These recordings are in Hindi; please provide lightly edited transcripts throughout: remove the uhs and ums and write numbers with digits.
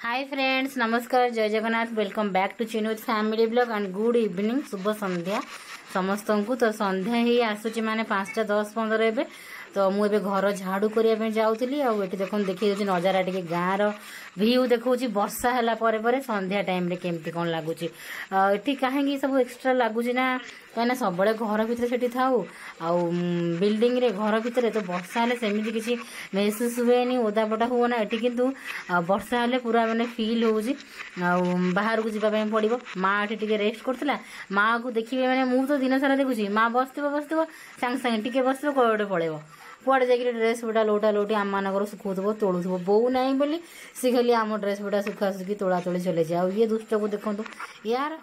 हाय फ्रेंड्स, नमस्कार, जय Jagannath. Welcome back to Chinh family blog and good evening, शुभ संध्या समस्त को। तो संध्या ही आसूची माने 5:10-15 एबे तो मुझे घर झाड़ू करने जाऊँगी। आठ देख देखिए नजारा टे गाँव रव्यू देखा वर्षा है संध्या टाइम रे केमती कौन लगुच ये कहीं सब एक्सट्रा लगुच ना कहीं सब घर भितर था बिल्डिंग रे घर भितर तो वर्षा हेल्ले सेमती किसी महसूस हुए ओदा पटा हुए ना ये किंतु वर्षा हेल्ले पूरा माने फील हो बाहर को जावाई पड़ो। माँ ये रेस्ट करता माँ को देखिए मैंने मुझे तो दिन सारा देखुची माँ बस सांगे सांगे टे बस कौटे पड़ेब कुआड़े जाकर ड्रेस बुटा लोटा लोटी आम मानकर सुखुव तोलुव बो ना बोली सी खाली आम ड्रेस बुटा सुखा सुखी तोला तोली चले ये दुष्ट को देखो यार।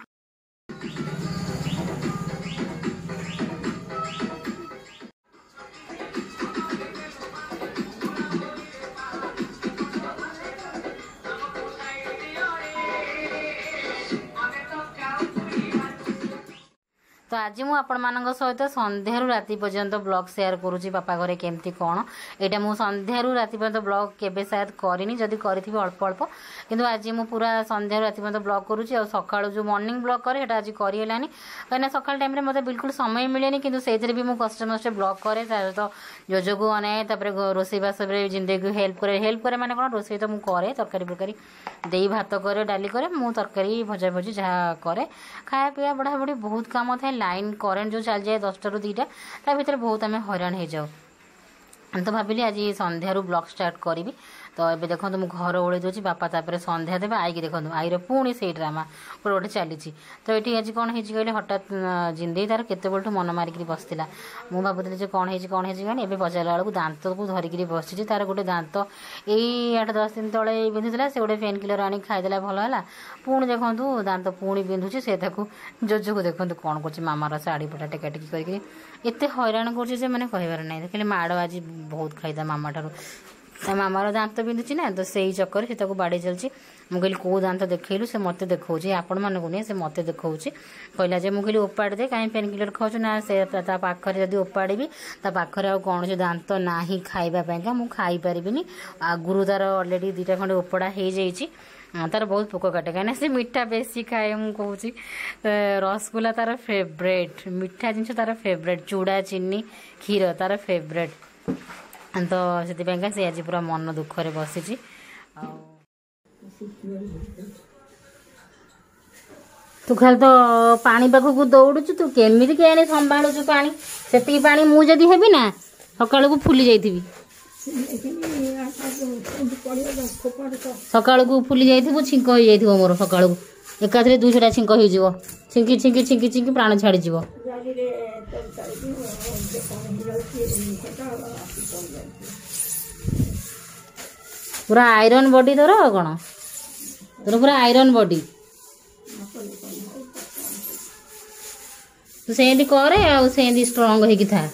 तो आज मु आपण मान सहित संध्यारू राति पर्यंत ब्लॉग शेयर करुँची बापा घरे केमती कौन यहाँ मुझे संध्यारू राति पर्यंत ब्लॉग केबे शायद करनी जदि करी अल्प अल्प किंतु आज मु पूरा संध्यारू राति पर्यंत ब्लॉग करुँची और सकाळु जो मॉर्निंग ब्लॉग करे आज करहलानी कहीं सकाळ टाइम रे मते बिल्कुल समय मिलेनी किंतु से भी मुझे कष्ट मष्ट ब्लॉग करे तो जोजो को अनाए रोषेईबास जिंदगी को हेल्प करे माने कौन रोषे तो मुझे तरकारी फरकारी दे भात करे डाली करे मु तरकारी भजा भजी जहाँ करे खाया पीया बढ़ा बढ़ी बहुत काम था। लाइन करेन्ट जो चल जाए 10 ରୁ 2ଟା ता भीतर बहुत आम हैरान हो जाऊ। तो भाविली आज संध्यारू ब्लॉग स्टार्ट करी तो ये देखो मुझे घर ओढ़ी दूसरी बापा तापर संध्या देवे आई देखो आईर पुणी से ड्रामा गोटे चली तो ये आज कौन है कहले हठात जिंदे तार केत बलू मन मारिक बसला मुझे भावुली कौन है कहने पचारा बेलू दांत को धरिकी बसी तार गोटे दांत यही 8-10 दिन तले बिंधुला से गोटे पेन किलर आनी खाईदेला भल है पुणी देखूँ दांत पुणी बिंधुची से जोजो को देखो कौन कर मामार शाढ़ी पटा टेकाटेकी करते हैरान कर मैंने कहबार ना कहले माड़ आज बहुत खाईदा मामा ठार मामार दांत बिंधुची ना तो से चक्कर से बाड़े चलती मुझे कौ दांत देखलु से मत देखा आपण मानक नहीं से मत देखा कहला जे मुझे ओपाड़ दे कहीं पेन किलर खाऊ ना से पाखे जब ओपाड़ी पाखे आ कौन दांत ना ही खाइबापा मुझे खाई पारि आगुरी तार अलरेडी 2टा खंडे ओपड़ा हो जाइए तार बहुत पोक काटे कहीं से मीठा बेसी खाए मुझे रसगुल्ला तार फेवरेट मीठा जिन तार फेवरेट चूड़ा चीनी क्षीर तार फेवरेट तो से आज पूरा मन दुखरे बसी तू खाली तो पानी पाखक दौड़ू तू केमी के संभालुचु पानी से पानी मुझे हेबी ना सका को फुली जाइबी सका को फुली जाइबू छिंक हो जाइबो मोर सका एका 200टा छिंक हो छिंकी छिंकी छिंकी छिंकी प्राण छाड़ी जीव पूरा आयरन बॉडी तोर कौन तोर पूरा आयरन बॉडी तू सेंदी करे आ सेंदी स्ट्रांग होई कि था।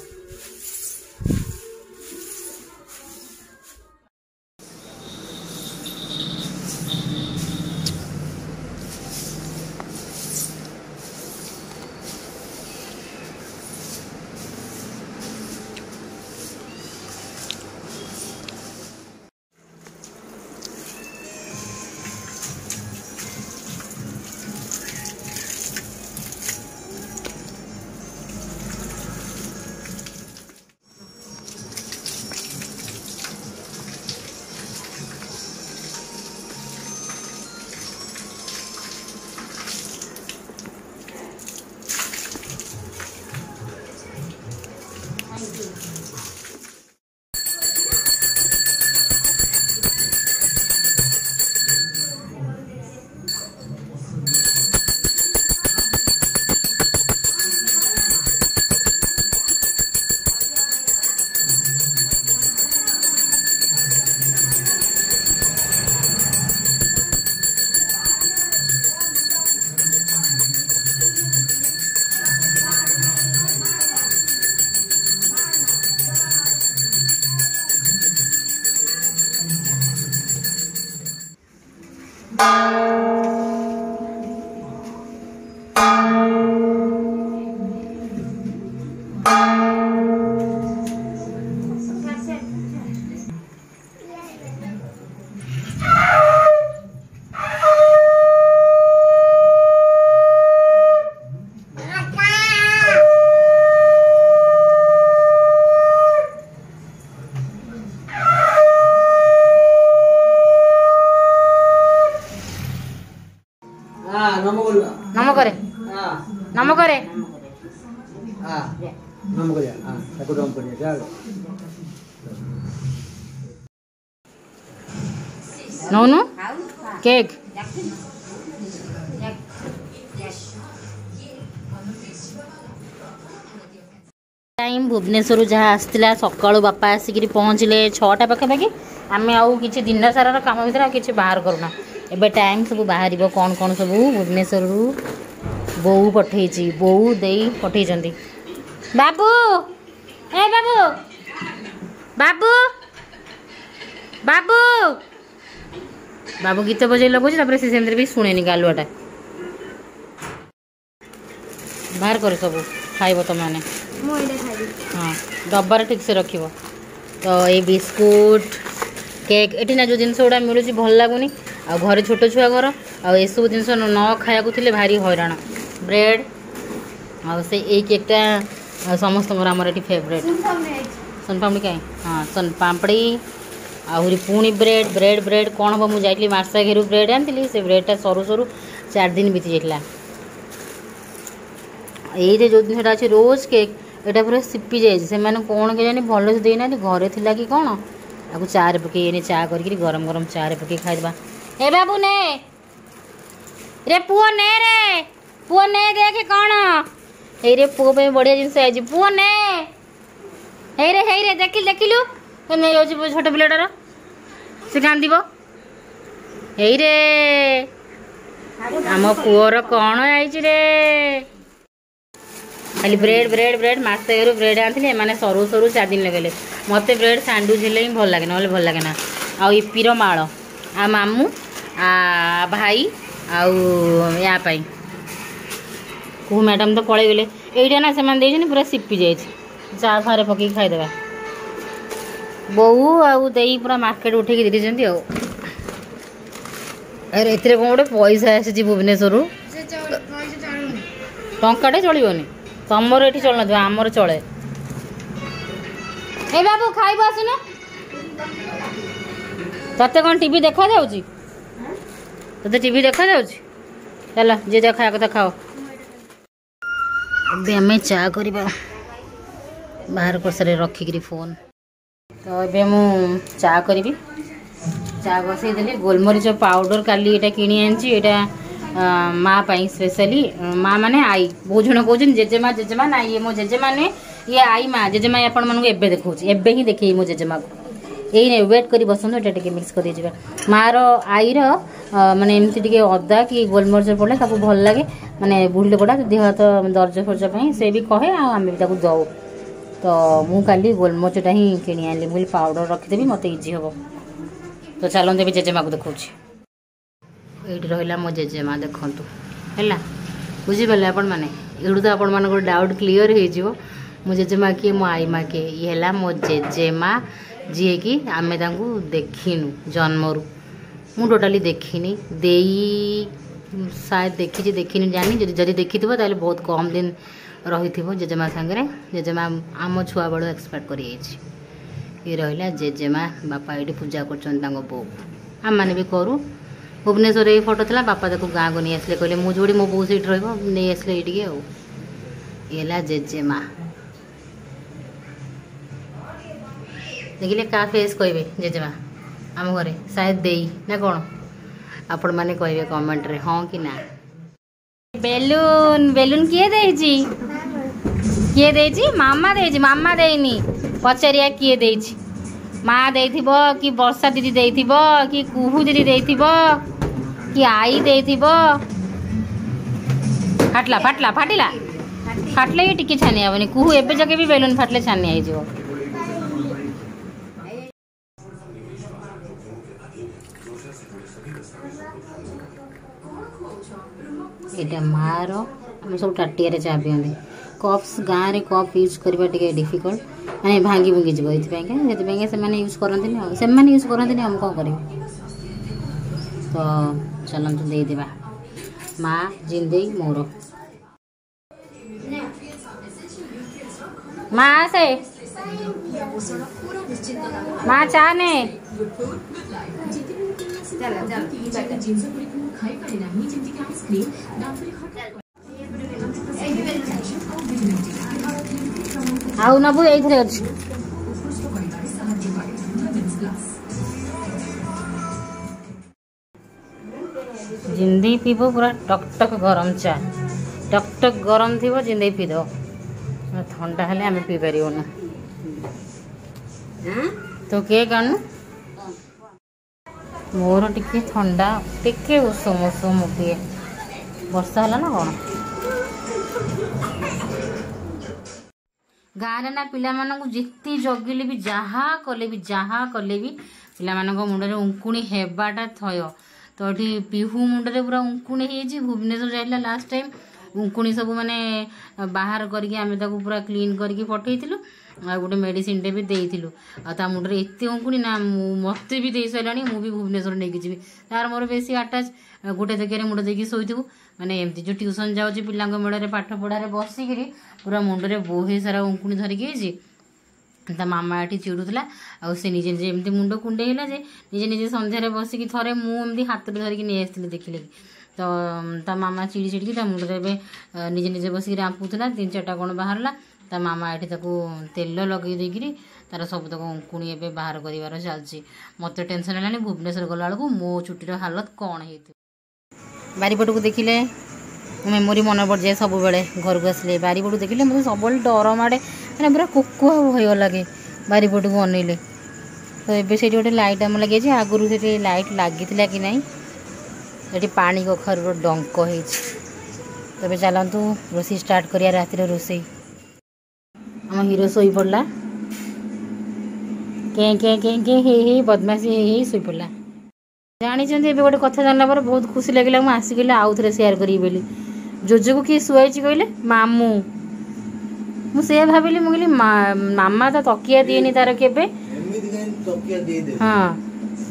नम करे नम करे नौनु केक टाइम भुवनेश्वर जहाँ आसला सकाळु बापा आसिक पहुँचले 6टा पाखापाखि आम आउ कि दिन सारा काम भर कि बाहर करूना एबे टाइम सब बाहर कौन कौन सब भुवनेश्वर बो पठे बो दे पठे बाबू ए बाबू बाबू बाबू बाबू गीत बजे लगुच से भी शुणे गालुआटा बाहर कर सब खाइब तुम मैंने हाँ डब्बार ठीक से रखिब तो ये बिस्कुट केक ये ना जो जिन गुड़ा मिलूँ भल लगुनि आ घरे छोट छुआ घर आ सब जिन न खाया भारी हैरान ब्रेड आ से केकटा समस्त आमर ये फेवरेट सोनपापड़ी कहीं हाँ सोनपापड़ी आहरी पुणी ब्रेड ब्रेड ब्रेड कौन हम मुझे मार्सा घेरू ब्रेड आनी से ब्रेडटा सरू सरू 4 दिन बीती जाता ये जो जिनटा अच्छे रोज केक यहाँ पूरा सिपी जाए कौन के जानी भल से देना घरे थिला कि कौन आपको चारे पकई चा कर गरम गरम चारे पकई खाइबा ए बाबू ने रे पुओ ने रे पुओ ने देखे कौन हे पुओ पे बढ़िया जिनस आई पुओ ने हे रे देखिलु नहीं छोट पिलाटार से कांदीब हे रे आम पुअर कौन आई रे खाली ब्रेड ब्रेड ब्रेड मार्सा घर ब्रेड आनी मैंने सरू सरू 4 दिन लगे मत ब्रेड सैंडविच हेल्ले ही भल लगे ना भल लगे ना आईपीर माड़ आ मामू आ भाई या कहू मैडम तो पलि गले यहीटा ना से पूरा सिपी जाए चा फारे पकई खाईदे बोऊ आउ दे पूरा मार्केट उठे देते अरे ए कौन गोटे पैसा आसी भुवनेश्वर टंकाटे चलनी तमर ये चल ना आमर चले ए बाबू खाइब आसुन तते कौन टीवी देखा जाऊँ ते टीवी देखा जाऊँ चल जे जा खाया कथा खाओ अभी आम चा करवा बाहर कर सारे रखिक फोन तो ये मु चा करी चा बसईदेली गोलमरीच पाउडर काली ये किणी आनी माँ पाई स्पेशली माँ माने आई बहुत जन कौन जेजेमा जेजेमा ना ये मो जेजेमा नुहे ये आई माँ जेजेमा आपण मानक एबे देखौछि एबे ही देखी मो जेजेमा को यही नहीं वेट करी बसंत एटा टिके मिक्स कर दीजिए माँ आई माने एमती टिके अदा कि गोलमरिच पड़े ताको भल लगे माने बुढ़ी लोकटा देह हाथ दर्ज फर्ज से भी कहे आम भी ताको दऊ तो मु काली गोलमरिचटा ही किणी आनी मुझे पाउडर रखिदेवी मत इजी हम तो चलते भी जेजेमा को देखौछि ये रहा मो जेजेमा देखु है बुझीपारे आपण मैंने ये तो आपण मान डाउट क्लीयर हो मो जेजेमा किए मो आई माँ किए ये है मो जेजेमा जी कि आम देखिनु जन्मरू मु टोटाली देखनी देई शायद देखी देखनी जानी जदि देखी ताले बहुत कम दिन रही जेजेमा सांगे जेजेमा आम छुआ बड़ एक्सपेक्ट कर ये रहा जेजेमा बापा ये पूजा कर बो आम मैंने भी करूँ भुवनेश्वर ये फोटो था बापा देखो गाँव को नहीं आसले कहले मु जोड़ी मो बो सीट रही आसले ये ये जेजेमा देखिले क्या फेस कहे जेजेमा आम घरे शायद देई ना कौन आपण मैंने कहे कमेंट रे हाँ कि ना बेलून बेलून किए देजी किए देजी मामा देजी मामा देनी पचारिया किए देजी माँ देथिबो कि वर्षा दीदी देथिबो कि कुहू दीदी देथिबो कि आई देथिबो फाटला फाटला फाटिला फाटले ही टिके छानी आबनी कुहू एबे जके भी बेलून फाटले छानी आई जो एटा मार हम सब टाटिया चा पियंदे कप्स गाँव में कप यूज करवा टे डिफिकल्ट माने भांगी भुंगी जीव ये से यूज करते से यूज करते हम कौन कर तो चलते देदेवा माँ जिंदे मोर माँ से माँ चा ने आउ नबु एइथरे अछि जिंदगी पीबो पूरा टकटक गरम चा टकटक गरम थी जिंदगी पीद ठंडा हेले आम पी पारूँ तो किए काणु मोर टिके ठंडा टिके उषुम उषुम पिए वर्षा है ना कौन गाँव ना पिला जिते जगिले भी जहाँ कले भी पिला मुंडे उंकुणी हेबाटा थय तो ये पिहू मुंडे पूरा उंकुणी हो भुवनेश्वर जाइला लास्ट टाइम उंकुणी सब माने बाहर करके आमे ताको पूरा क्लीन करके पठेइथिलु आ गोटे मेडिसिन टे भी देइथिलु आ ता मुंडे एते उंकुणी ना मते भी देई सैलानी मु भी भुवनेश्वर नेकी जीवी तार मोर बेसी अटैच गोटे जगह मुंड देकी सोइथिबु माने एमती जो ट्यूशन जाउची पिलांग मेड़े पाठ पढ़ारे बसिकी पूरा मुंडे बहुत सारा उंकुणी धरिकी आइछि ता मामा एठी चिड़ुला आ से निजे निजे एमती मुंड कुंडे हैला जे निजे निजे संध्यारे बसिकी थरे मु एमती हाथ धरिकी नै आस्थिले देखिले तो ता मामा चिड़ी चिड़ी ता मुंडे बे निजे निजे बसिकी रांपुथला 3-4टा कोण बाहरला ता मामा एठी ताको तेल लगे देकिरी तार सब तक उंकुणी एबे बाहर करिवार चलची मते टेंशन हेलानी भुवनेश्वर गला बेलू मो छुट्टीर हालत कौन हेतु बारीपटू देखिले मेमोरी मन पड़ जाए सब बेले घर को आसले बारीपटू देखिले मतलब सब डर माड़े मैंने पूरा कुकुआ भय लगे बारीपटू को अनेले तो ये से गोटे लाइट आम लगे आगुरी से लाइट लगी कि ना ये पानी कखार डंक हो तबे चलतु रोषे स्टार्ट करिया रातिर रोषे आम हीरो शोई पड़ला के के के के हे बदमाशी हे शोई पड़ला जानी गोटे कथा जानला पर बहुत खुशी लगे मुझे आसिक आउ थे सेयार करी बोली जोजो को किए शुआई कहले मामू मुझे भाविली मुझे मामा तो तकिया दिएनी तार केबे हाँ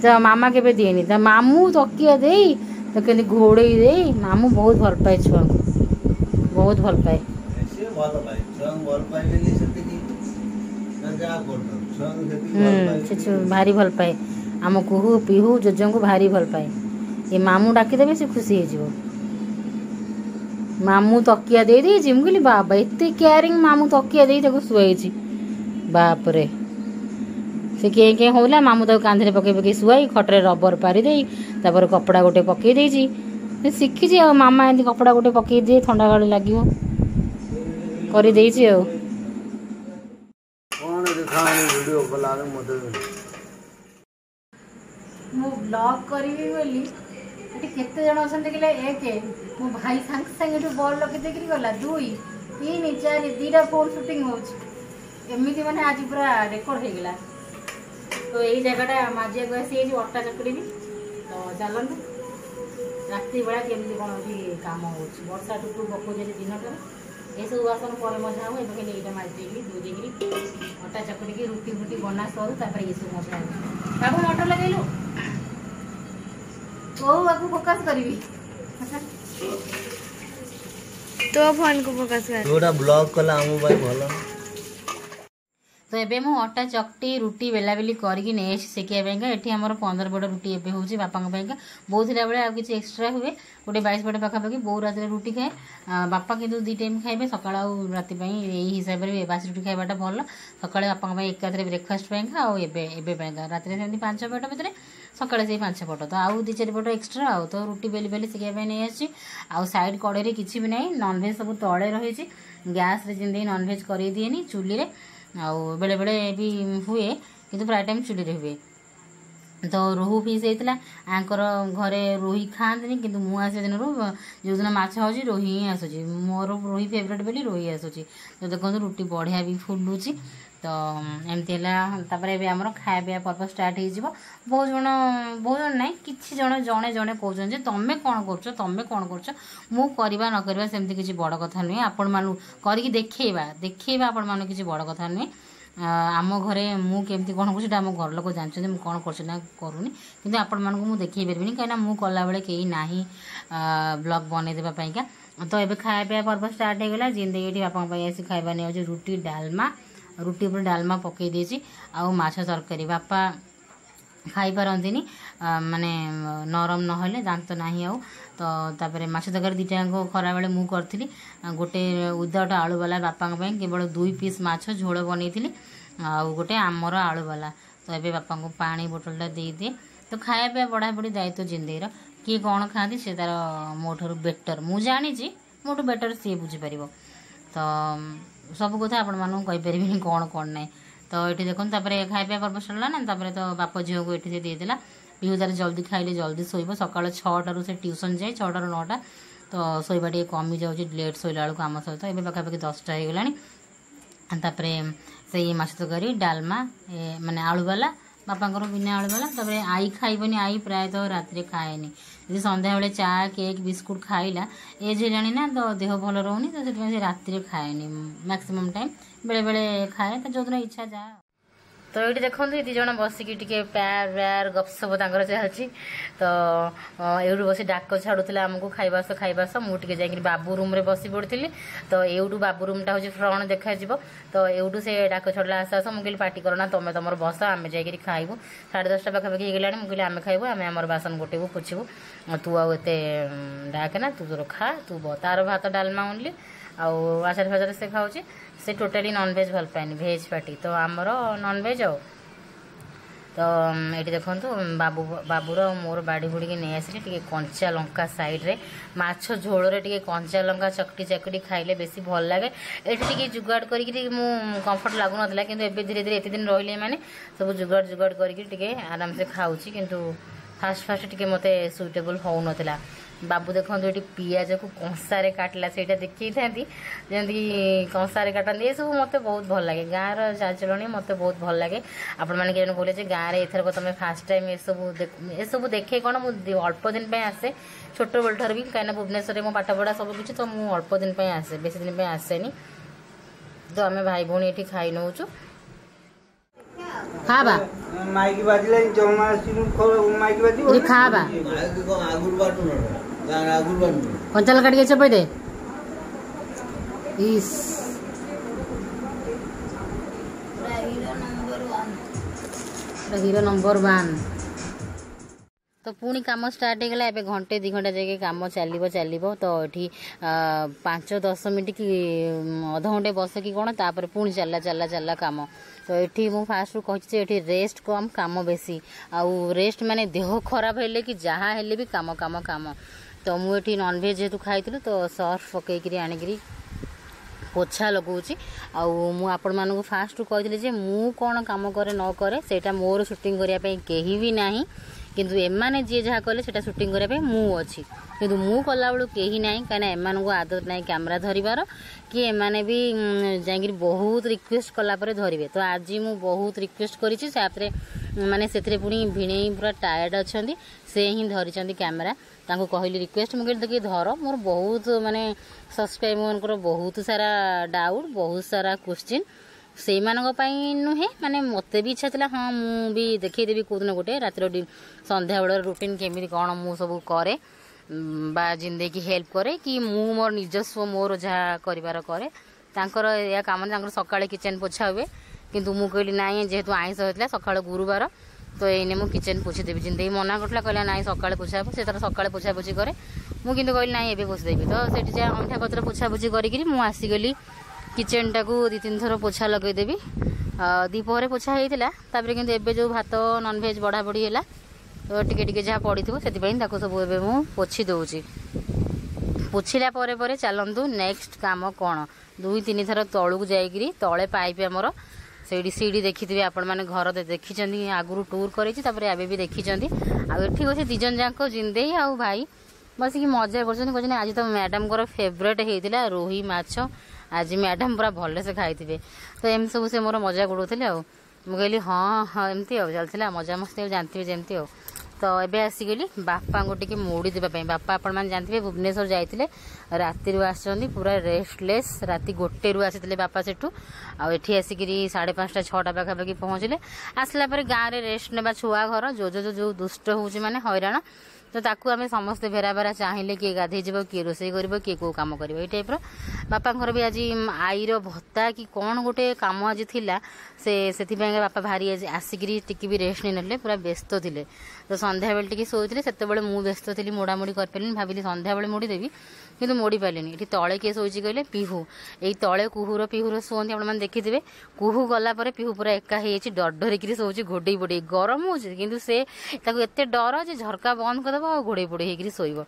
तो मामा केबे दिएनी तो मामू तकिया दे तो कहते घोड़े दे मामू बहुत भल पाए छुआ बहुत भल पाए भारी भल पाए आम कुहू पिहू जोजों को भारी भल पाए ये मामू डाकीदेवे से खुशी हो मामू तकिया दे दी मुझे बाबा एत केयरिंग मामू तकिया दे शुआई बापरे से के होला मामू तक कांधे पकई पकई शुआई खटरे रबर पारी दे तापर कपड़ा गोटे पकई देछि शिखी आ मामा एमती कपड़ा गोटे पकई दे ठंडा गाड़ी लगे कर मु ब्लॉग करी बोली केते जन अच्छा देखिले एक मो भाई सांग सांगे बल लगे देखिए गला 2 3 4 2टा फोन शूटिंग होमती मैंने आज पूरा रेकर्ड हो गला तो यही जगहटा मजिया को आसी अटा चकड़ी तो चलते राति बेला केमती कौन कम हो वर्षा टुटू पकाउे दिन टार ये सब बासन पर मजा हम एवं खाली यहाँ मारिदेगी धोई अटा चकड़ी रुटी फुटी बना सरू तापर ये सब मजा बाबू मटर लगेलु तो आपको फोकस करी तो फोन को फोकस कर तोड़ा ब्लॉग कला हमु भाई भलो तो एबे मु अटा चकटी रुटी बेला बेली करके नहीं शिखाइबा ये आमर 15 पट रुटी एबे होची बापा बोथ बेले आ किसी एक्सट्रा हुए गोटे 22 पट पाखापाखि बो रात रुटी खाए बापा किंतु 2 टाइम खाइबे सकाळ राति यही हिसाब से बासी रुटी खाइबाटा भल सकाଳେ बापा एकाथरे ब्रेकफास्ट राति सेमती 5 पट भितर सकाଳେ से 5 पट तो आउ 2-4 पट एक्सट्रा आउ तो रुटी बेली बेली शिखाइबा नहीं आसी आउ साइड कड़े किसी भी नहीं नॉनभेज सब तले रही गैस रे जिंदगी नॉनभेज कर दिएनी चुली रे आउ बेले बेले भी हुए किंतु प्राय टाइम चुली रे हुए तो रोहू पीस होता आंकर घरे रोही खाती कि मुझे दिन जो दिन माछ हो रोही ही आसूँ मोर रोही फेवरेट बोली रोही आसूँ तो देखो रुटी बढ़िया भी फुलुची तो एमती है आम खाया पीवा पर्व स्टार्ट हो बहुत जन ना कि जड़े जड़े कहते तुम्हें कौन कर मु करवा न करवा सेमती किसी बड़ कथा नुहे आपण मान करके देखा आपण मान किसी बड़ कथा नुहे आम घरे मुझे कौन कर घर लोक जानते कौन करूनी कि आपण मानक देखी पारि कहीं मुझे कला बेले कहीं ना ब्लॉग बनई देवाईका तो ये खाया पीवा पर्व स्टार्ट होगा जिंदगी बापा आसी खाଇବା नहीं रुटी डालमा रुटी पर डालमा पकई देसी आउ माछ तरकारी बापा ଖାଇପାରନ୍ତିନି ମାନେ ନରମ ନହେଲେ ଦାନ୍ତ ନାହିଁ ଆଉ। ତ ତାପରେ ମାଛ ତରକାରୀ ଦୁଇଟାଙ୍କ ଖରାବେଳେ ମୁଁ କରିଥିଲି। ଗୋଟେ ୱିଦାଉଟ୍ ଆଳୁ ବାଲା ବାପାଙ୍କ ପାଇଁ କେବଳ 2 ପିସ୍ ମାଛ ଝୋଳ ବନେଇଥିଲି, ଆଉ ଗୋଟେ ଆମର ଆଳୁ ବାଲା। ତ ଏବେ ବାପାଙ୍କୁ ପାଣି ବୋଟଲଟା ଦେଇଦିଏ। ତ ଖାଇବା ପିଇବା ବଢ଼ାବଢ଼ି ଦାୟିତ୍ୱ ଜିନ୍ଦେଇର। କିଏ କ'ଣ ଖାଆନ୍ତି ସେ ତାର ମୋ ଠାରୁ ବେଟର୍, ମୁଁ ଜାଣିଛି ମୋଠୁ ବେଟର୍ ସିଏ ବୁଝିପାରିବ। ତ ସବୁ କଥା ଆପଣମାନଙ୍କୁ କହିପାରିବିନି କ'ଣ ନାହିଁ। ତ ଏଠି ଦେଖନ୍ତୁ ତାପରେ ଖାଇବା ପର୍ବ ସରିଲା ନା, ତାପରେ ତ ବାପ ଝିଅକୁ ଏଠି ସେ ଦେଇଦେଲା। ପିହୁ ତାର ଜଲ୍ଦି ଖାଇଲେ ଜଲ୍ଦି ଶୋଇବ। ସକାଳ 6ଟାରୁ ସେ ଟ୍ୟୁସନ୍ ଯାଏ, 6ଟାରୁ 9ଟା। ତ ଶୋଇବା ଟିକେ କମିଯାଉଛି ଲେଟ୍ ଶୋଇଲା ବେଳକୁ ଆମ ସହିତ। ଏବେ ପାଖାପାଖି 10ଟା ହେଇଗଲାଣି। ତାପରେ ସେଇ ମାଛ ତରକାରୀ ଡାଲମା ମାନେ ଆଳୁ ବାଲା, ବାପାଙ୍କର ବିନା ଆଳୁ ବାଲା। ତାପରେ ଆଈ ଖାଇବନି, ଆଈ ପ୍ରାୟତଃ ରାତିରେ ଖାଏନି। ଯଦି ସନ୍ଧ୍ୟାବେଳେ ଚା କେକ୍ ବିସ୍କୁଟ୍ ଖାଇଲା, ଏଜ୍ ହେଲାଣି ନା ତ ଦେହ ଭଲ ରହୁନି, ତ ସେଥିପାଇଁ ସେ ରାତିରେ ଖାଏନି ମ୍ୟାକ୍ସିମମ୍ ଟାଇମ୍। ବେଳେବେଳେ ଖାଏ, ତ ଯେଉଁଦିନ ଇଚ୍ଛା ଯାହା। ତ ଏଇଠି ଦେଖନ୍ତୁ ଏ 2 ଜଣ ବସିକି ଟିକେ ପ୍ୟାର ଗପସପ ତାଙ୍କର ଚାଲିଛି। ତ ଏଇଠୁ ବସି ଡାକ ଛାଡ଼ୁଥିଲା ଆମକୁ ଖାଇବା ଆସ। ମୁଁ ଟିକେ ଯାଇକିରି ବାବୁ ରୁମ୍ରେ ବସି ପଡ଼ିଥିଲି। ତ ଏଇଠୁ ବାବୁ ରୁମ୍ଟା ହେଉଛି ଫ୍ରଣ୍ଟ ଦେଖାଯିବ। ତ ଏଇଠୁ ସେ ଡାକ ଛାଡ଼ିଲା ଆସ। ମୁଁ କହିଲି ପାଟି କରନା, ତମେ ତମର ବସ, ଆମେ ଯାଇକିରି ଖାଇବୁ। 10:30 ପାଖାପାଖି ହେଇଗଲାଣି। ମୁଁ କହିଲି ଆମେ ଖାଇବୁ, ଆମେ ଆମର ବାସନ ଗୋଟେଇବୁ ପୋଛିବୁ, ତୁ ଆଉ ଏତେ ଡାକେ ନା, ତୁ ତୋର ଖା, ତୁ ତାର ଭାତ ଡାଲମା ଓନ୍ଲି, ଆଉ ଆଚାର ଫାଚାର ସେ ଖାଉଛି। ସେ ଟୋଟାଲି ନନଭେଜ୍ ଭଲ ପାଏନି, ଭେଜ୍ ପାର୍ଟି। ତ ଆମର ନନଭେଜ୍ ଆଉ। ତ ଏଇଠି ଦେଖନ୍ତୁ ବାବୁର ମୋର ବାଡ଼ି ବୁଡ଼ିକି ନେଇ ଆସିଲି ଟିକେ କଞ୍ଚା ଲଙ୍କା ସାଇଡ଼୍ରେ। ମାଛ ଝୋଳରେ ଟିକେ କଞ୍ଚା ଲଙ୍କା ଚକଟି ଖାଇଲେ ବେଶୀ ଭଲ ଲାଗେ। ଏଠି ଟିକେ ଯୁଗାଡ଼ କରିକି ଟିକେ ମୁଁ କମ୍ଫର୍ଟ ଲାଗୁନଥିଲା, କିନ୍ତୁ ଏବେ ଧୀରେ ଧୀରେ ଏତେ ଦିନ ରହିଲେ ମାନେ ସବୁ ଯୁଗାଡ଼ କରିକି ଟିକେ ଆରାମସେ ଖାଉଛି। କିନ୍ତୁ ଫାଷ୍ଟ ଟିକେ ମୋତେ ସୁଇଟେବୁଲ୍ ହେଉନଥିଲା। ବାବୁ ଦେଖନ୍ତୁ ଏଠି ପିଆଜକୁ କଂସାରେ କାଟିଲା, ସେଇଟା ଦେଖେଇଥାନ୍ତି ଯେମିତି କଂସାରେ କାଟନ୍ତି। ଏସବୁ ମୋତେ ବହୁତ ଭଲ ଲାଗେ, ଗାଁର ଚାଲିଚଳଣି ମୋତେ ବହୁତ ଭଲ ଲାଗେ। ଆପଣମାନେ କେହି ଜଣ କହିଲେ ଯେ ଗାଁରେ ଏଥରକ ତୁମେ ଫାଷ୍ଟ ଟାଇମ୍ ଏସବୁ ଦେଖେ କ'ଣ, ମୁଁ ଅଳ୍ପ ଦିନ ପାଇଁ ଆସେ ଛୋଟବେଳ ଠାରୁ ବି, କାହିଁକିନା ଭୁବନେଶ୍ୱରରେ ମୋ ପାଠପଢ଼ା ସବୁ କିଛି। ତ ମୁଁ ଅଳ୍ପ ଦିନ ପାଇଁ ଆସେ, ବେଶୀ ଦିନ ପାଇଁ ଆସେନି। ତ ଆମେ ଭାଇ ଭଉଣୀ ଏଠି ଖାଇ ନେଉଛୁ। ଖାବା ମାଇକି ବାଜିଲେ ଜମା ମାଇକି ବାଜିବ ଖାବା କଞ୍ଚା ଲଙ୍କା ଟିକେ ଚପେଇ ଦେ। Hero number 1। ତ ପୁଣି କାମ ଷ୍ଟାର୍ଟ ହେଇଗଲା। ଏବେ ଘଣ୍ଟେ 2 ଘଣ୍ଟା ଯାଇକି କାମ ଚାଲିବ। ତ ଏଠି 5-10 ମିନିଟ୍ କି ଅଧଘଣ୍ଟେ ବସିକି କ'ଣ, ତାପରେ ପୁଣି ଚାଲିଲା କାମ। ତ ଏଠି ମୁଁ ଫାଷ୍ଟରୁ କହିଛି ଯେ ଏଠି ରେଷ୍ଟ କମ୍, କାମ ବେଶୀ। ଆଉ ରେଷ୍ଟ ମାନେ ଦେହ ଖରାପ ହେଲେ କି ଯାହା ହେଲେ ବି କାମ। ତ ମୁଁ ଏଠି ନନଭେଜ୍ ଯେହେତୁ ଖାଇଥିଲି, ତ ସର୍ଫ ପକେଇକିରି ଆଣିକିରି ପୋଛା ଲଗାଉଛି। ଆଉ ମୁଁ ଆପଣମାନଙ୍କୁ ଫାଷ୍ଟରୁ କହିଥିଲି ଯେ ମୁଁ କ'ଣ କାମ କରେ ନ କରେ ସେଇଟା ମୋର ସୁଟିଂ କରିବା ପାଇଁ କେହି ବି ନାହିଁ, କିନ୍ତୁ ଏମାନେ ଯିଏ ଯାହା କଲେ ସେଇଟା ସୁଟିଂ କରିବା ପାଇଁ ମୁଁ ଅଛି। କିନ୍ତୁ ମୁଁ କଲାବେଳୁ କେହି ନାହିଁ, କାହିଁକିନା ଏମାନଙ୍କୁ ଆଦତ ନାହିଁ କ୍ୟାମେରା ଧରିବାର, କି ଏମାନେ ବି ଯାଇକିରି ବହୁତ ରିକ୍ୱେଷ୍ଟ କଲା ପରେ ଧରିବେ। ତ ଆଜି ମୁଁ ବହୁତ ରିକ୍ୱେଷ୍ଟ କରିଛି, ତାପରେ ମାନେ ସେଥିରେ ପୁଣି ଭିଣେଇ ପୁରା ଟାୟାର୍ଡ଼ ଅଛନ୍ତି, ସେ ହିଁ ଧରିଛନ୍ତି କ୍ୟାମେରା। ତାଙ୍କୁ କହିଲି ରିକ୍ୱେଷ୍ଟ, ମୁଁ କହିଲି ଦେଖି ଧର, ମୋର ବହୁତ ମାନେ ସବସ୍କ୍ରାଇବରମାନଙ୍କର ବହୁତ ସାରା ଡାଉଟ୍, ବହୁତ ସାରା କ୍ୱେଶ୍ଚିନ୍, ସେଇମାନଙ୍କ ପାଇଁ ନୁହେଁ, ମାନେ ମୋତେ ବି ଇଚ୍ଛା ଥିଲା ହଁ ମୁଁ ବି ଦେଖେଇଦେବି କେଉଁଦିନ ଗୋଟେ ରାତିର ସନ୍ଧ୍ୟାବେଳର ରୁଟିନ୍ କେମିତି କ'ଣ ମୁଁ ସବୁ କରେ, ବା ଜିନ୍ଦେଇକି ହେଲ୍ପ କରେ, କି ମୁଁ ମୋର ନିଜସ୍ୱ ମୋର ଯାହା କରିବାର କରେ। ତାଙ୍କର ଏହା କାମ, ତାଙ୍କର ସକାଳେ କିଚେନ୍ ପୋଛା ହୁଏ, କିନ୍ତୁ ମୁଁ କହିଲି ନାଇଁ ଯେହେତୁ ଆଇଁଷ ହେଇଥିଲା ସକାଳ ଗୁରୁବାର, ତ ଏଇନେ ମୁଁ କିଚେନ୍ ପୋଛିଦେବି। ଜିନ୍ଦେଇ ମନା କରିଥିଲା, କହିଲା ନାଇଁ ସକାଳେ ପୋଛା ହେବ, ସେ ତାର ସକାଳେ ପୋଛାପୋଛି କରେ। ମୁଁ କିନ୍ତୁ କହିଲି ନାଇଁ ଏବେ ପୋଛିଦେବି। ତ ସେଠି ଯାହା ଅଣ୍ଠା ପତ୍ର ପୋଛାପୋଛି କରିକିରି ମୁଁ ଆସିଗଲି କିଚେନ୍ଟାକୁ 2-3 ଥର ପୋଛା ଲଗାଇଦେବି। ଦ୍ୱିପହରେ ପୋଛା ହେଇଥିଲା, ତାପରେ କିନ୍ତୁ ଏବେ ଯେଉଁ ଭାତ ନନଭେଜ୍ ବଢ଼ାବଢ଼ି ହେଲା, ତ ଟିକେ ଯାହା ପଡ଼ିଥିବ, ସେଥିପାଇଁ ତାକୁ ସବୁ ଏବେ ମୁଁ ପୋଛି ଦେଉଛି। ପୋଛିଲା ପରେ ଚାଲନ୍ତୁ ନେକ୍ସଟ କାମ କ'ଣ। 2-3 ଥର ତଳକୁ ଯାଇକିରି, ତଳେ ପାଇପ୍ ଆମର ସେଇଠି ସିଡ଼ି ଦେଖିଥିବେ ଆପଣମାନେ, ଘର ଦେଖିଛନ୍ତି ଆଗରୁ ଟୁର୍ କରିଛି, ତାପରେ ଏବେ ବି ଦେଖିଛନ୍ତି। ଆଉ ଏଠି ବସି 2 ଜଣ ଯାକ ଜିନ୍ଦେଇ ଆଉ ଭାଇ ବସିକି ମଜା କରୁଛନ୍ତି, କହୁଛନ୍ତି ଆଜି ତ ମ୍ୟାଡ଼ାମଙ୍କର ଫେଭରେଟ୍ ହେଇଥିଲା ରୋହି ମାଛ, ଆଜି ମ୍ୟାଡ଼ାମ୍ ପୁରା ଭଲସେ ଖାଇଥିବେ। ତ ଏମିତି ସବୁ ସେ ମୋର ମଜା ଉଡ଼ଉଥିଲେ। ଆଉ ମୁଁ କହିଲି ହଁ ଏମିତି ଆଉ ଚାଲିଥିଲା ମଜାମସ୍ତି, ଆଉ ଜାଣିଥିବେ ଯେମିତି ଆଉ। ତ ଏବେ ଆସିଗଲି ବାପାଙ୍କୁ ଟିକେ ମୋଡ଼ି ଦେବା ପାଇଁ। ବାପା ଆପଣମାନେ ଜାଣିଥିବେ ଭୁବନେଶ୍ୱର ଯାଇଥିଲେ, ରାତିରୁ ଆସିଛନ୍ତି ପୁରା ରେଷ୍ଟଲେସ୍। ରାତି 1ରୁ ଆସିଥିଲେ ବାପା ସେଠୁ, ଆଉ ଏଠି ଆସିକିରି 5:30-6ଟା ପାଖାପାଖି ପହଞ୍ଚିଲେ। ଆସିଲା ପରେ ଗାଁରେ ରେଷ୍ଟ ନେବା, ଛୁଆ ଘର ଯେଉଁ ଦୁଷ୍ଟ ହେଉଛି ମାନେ ହଇରାଣ, तो ताकू आम समस्ते भेरा भेरा चाहिए किए गाधे যাব किए रोसे कर किए कौ कम कर टाइप्र बापा भी आज आईर भत्ता कि कौन गोटे कम आज थिला से बापा भारी आज आसिक टिकी भी रेस्ट नहीं ना पूरा व्यस्त थे तो संध्या बेल टी शोते से मुझे व्यस्त थी मोड़ामोड़ी कर पारे भाविली संध्या बेले मोड़ी देवी किंतु मोड़ी पारे ये तले किए शोची कहले पिहू यही तले कुहूर पिहूर शुंती आप देखिथे कुहू गलापर पिहू पूरा एका हो डर डरिकी शोची घोड़े पोड़े गरम हो कि से एत डर जे झरका बंद करदेव आ घोड़े पोड़े होकर शोब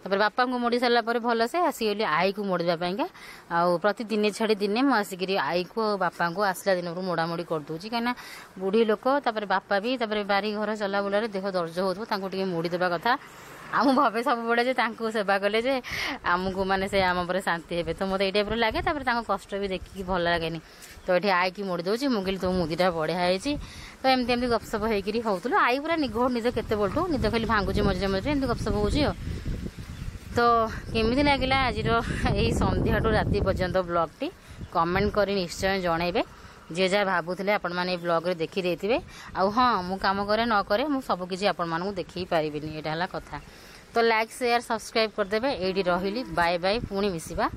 तापर बापा को मोड़ी सारा भल से आसीगली आई को मोड़ापी आउ प्रति दिने छाड़ी दिने मुझे आसिक आई को बापा को आसला दिन मोड़ामोड़ी करदे कहीं बुढ़ी लोक तापर बापा भी तापर बारी घर चला बुलारे देह दर्ज हो मोड़ी देवा कथा आम भावे सब बड़े सेवा कले जे आमको माने से आम पर शांति हे तो मतलब ये टाइप लगे कष्ट भी देखिकी भल लगे तो ये आई की मोड़ी दूसरी मुझे तो मुदीटा बढ़िया है तो एमती एमती गपसप होती आई पूरा निघोड़ निद केते बोलू निद खाली भांगुचे मझे मझे एमती गपसप हो तो केमी लगे आज यही संध्या राति पर्यंत ब्लॉगटी कमेंट कर निश्चय जनइबे जे जहाँ भावुले आपण मैंने ब्लॉग रे देखी देथिबे आ हाँ मु काम करे न करे मु सब किछि आपण मानकु देखि पारिबिनी एटा हला कथा तो लाइक शेयर सब्सक्राइब कर देबे एडी रहिली बाय बाय पुणी मिसिबा।